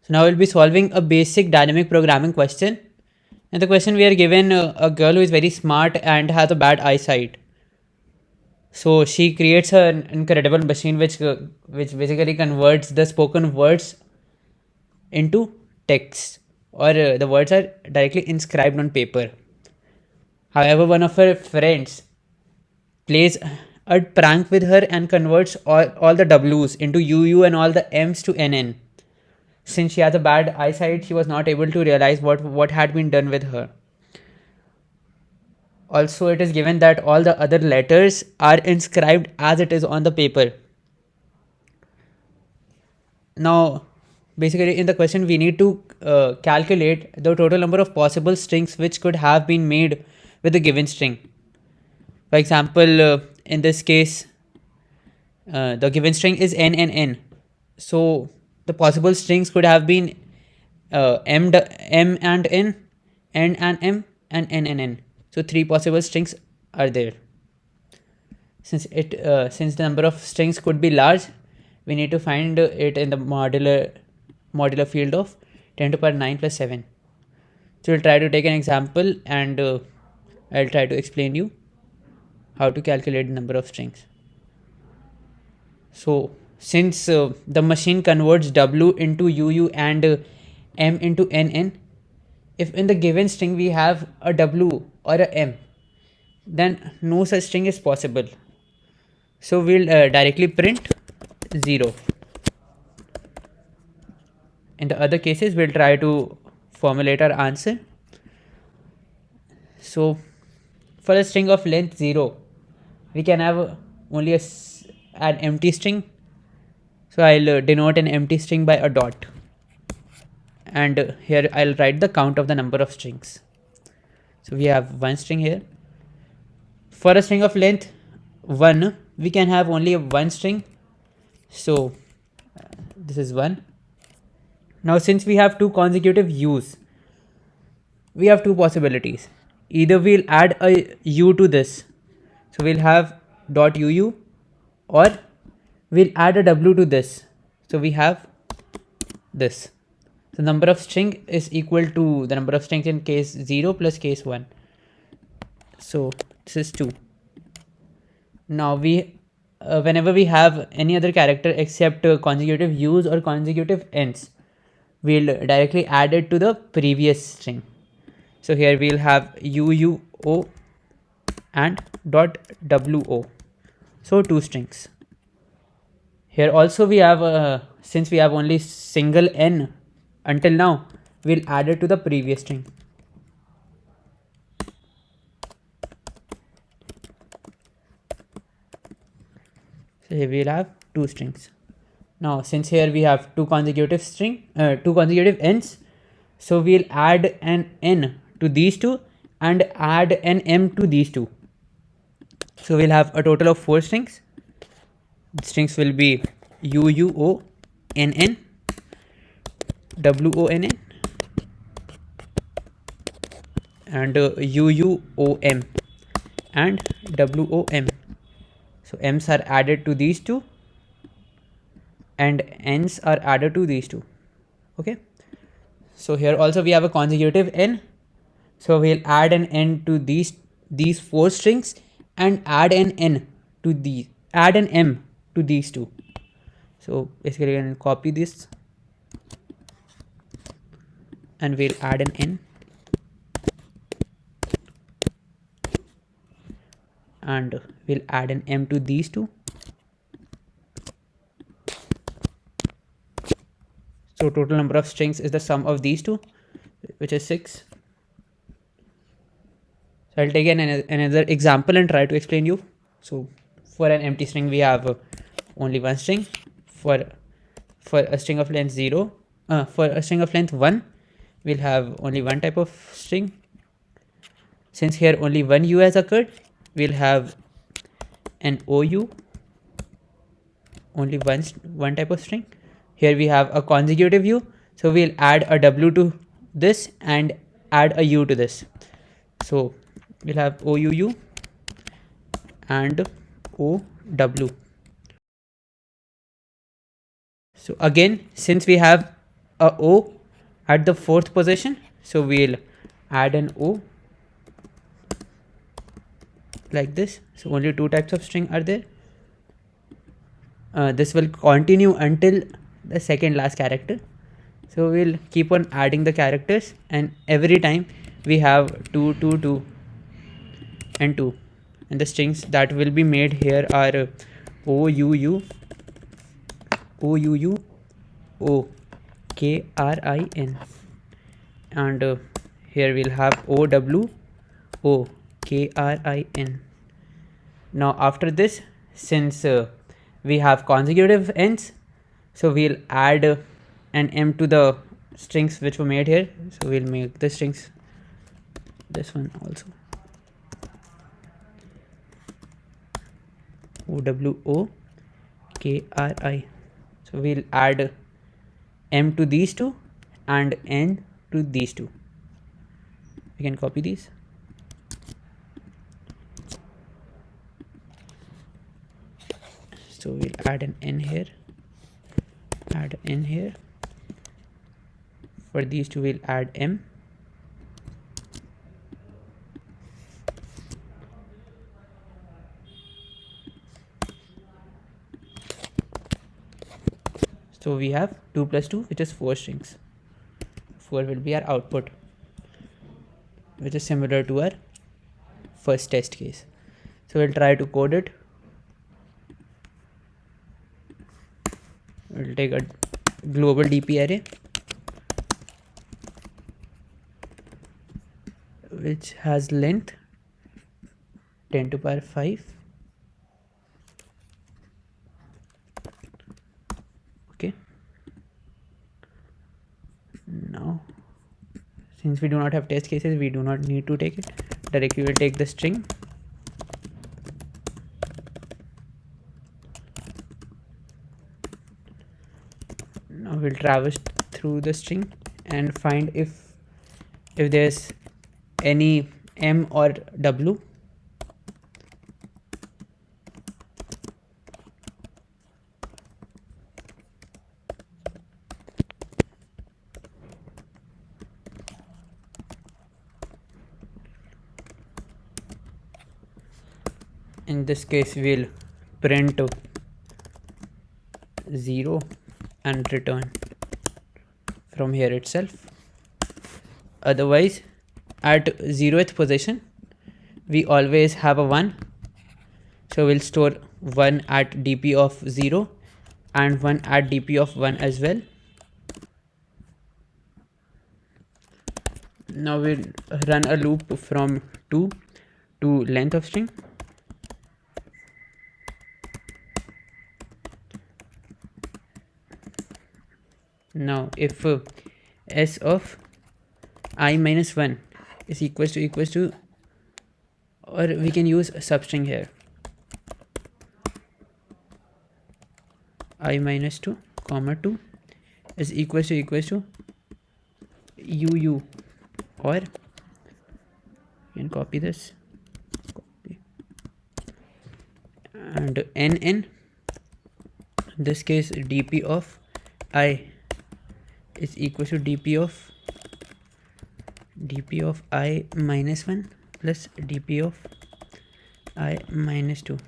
So now we'll be solving a basic dynamic programming question. In the question we are given a girl who is very smart and has a bad eyesight. So she creates an incredible machine which basically converts the spoken words into text, or the words are directly inscribed on paper. However, one of her friends plays a prank with her and converts all the W's into UU and all the M's to NN. Since she has a bad eyesight, she was not able to realize what had been done with her. Also, it is given that all the other letters are inscribed as it is on the paper. Now, basically, in the question, we need to calculate the total number of possible strings which could have been made with a given string. For example, in this case, the given string is n and n. So the possible strings could have been m and n and m and n and n. So three possible strings are there. Since the number of strings could be large, we need to find it in the modular field of 10 to the power 9 plus 7. So we'll try to take an example, and I'll try to explain you how to calculate the number of strings. So since the machine converts W into UU and M into NN, if in the given string we have a W or a M, then no such string is possible. So we'll directly print 0. In the other cases, we'll try to formulate our answer. So for a string of length 0, we can have only an empty string. So I'll denote an empty string by a dot, and here I'll write the count of the number of strings. So we have one string here. For a string of length 1, we can have only one string. So this is 1. Now since we have two consecutive u's, we have two possibilities. Either we'll add a u to this, so we'll have dot uu, or we'll add a w to this, so we have this. The number of string is equal to the number of strings in case 0 plus case 1. So this is 2. Now we whenever we have any other character except consecutive u's or consecutive n's, we'll directly add it to the previous string. So here we'll have uuo and dot wo. So two strings. Here also we have since we have only single n until now, we'll add it to the previous string. So here we'll have two strings. Now since here we have two consecutive n's, so we'll add an n to these two and add an m to these two. So we'll have a total of 4 strings. The strings will be uuo nn, wonn, and uuom and wom. So m's are added to these two and n's are added to these two. Okay. So here also we have a consecutive n. So we'll add an n to these 4 strings and add an m to these two. So basically we can copy this and we'll add an n and we'll add an m to these two. So total number of strings is the sum of these two, which is 6. So I'll take another example and try to explain you. So for an empty string we have only one string. For a string of length 0, for a string of length 1, we'll have only one type of string. Since here only one u has occurred, we'll have an ou, only one type of string. Here we have a consecutive u, so we'll add a w to this and add a u to this. So we'll have OUU and OW. So again, since we have a O at the fourth position, so we'll add an O like this. So only two types of string are there. This will continue until the second last character, so we'll keep on adding the characters, and every time we have 2 2 2 and 2, and the strings that will be made here are O U U O U U O K R I N, and here we'll have O W O K R I N. Now after this, since we have consecutive ends, so we'll add an M to the strings which were made here, so we'll make the strings this one also, O W O K R I. So we'll add M to these two and N to these two. We can copy these. So we'll add an N here, add N here. For these two we'll add M. So we have 2 plus 2, which is 4 strings. 4 will be our output, which is similar to our first test case. So we'll try to code it. We'll take a global DP array which has length 10 to power 5. Okay. Now, since we do not have test cases, we do not need to take it. Directly we'll take the string. Now we'll traverse through the string and find if there's any M or W. In this case we'll print 0 and return from here itself. Otherwise, at 0th position we always have a 1, so we'll store 1 at dp of 0 and 1 at dp of 1 as well. Now we'll run a loop from 2 to length of string. Now if s of I minus 1 is equals to, or we can use a substring here, I minus 2 comma 2 is equals to uu, or you can copy this, copy, and nn, in this case dp of I is equal to dp of I minus 1 plus dp of I minus 2.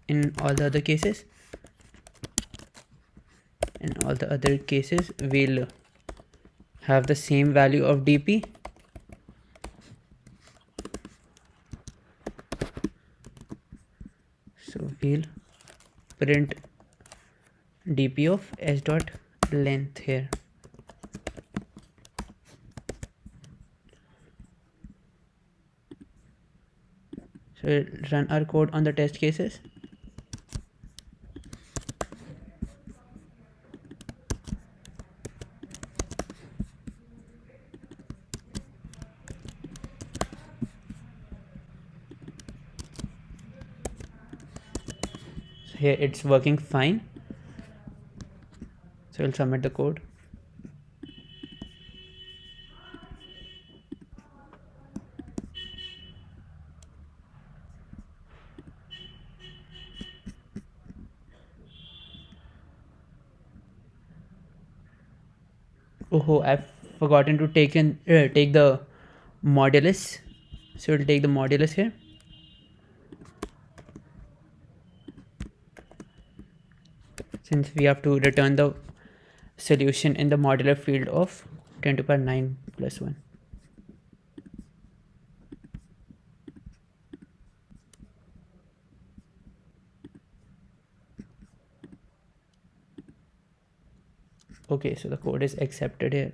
In all the other cases, we'll have the same value of dp. So we'll print dp of s dot length here. So we'll run our code on the test cases. So here it's working fine. So we'll submit the code. Oh, I've forgotten to take the modulus. So we'll take the modulus here. Since we have to return the solution in the modular field of 10 to the power 9 plus 1. Okay, so the code is accepted here.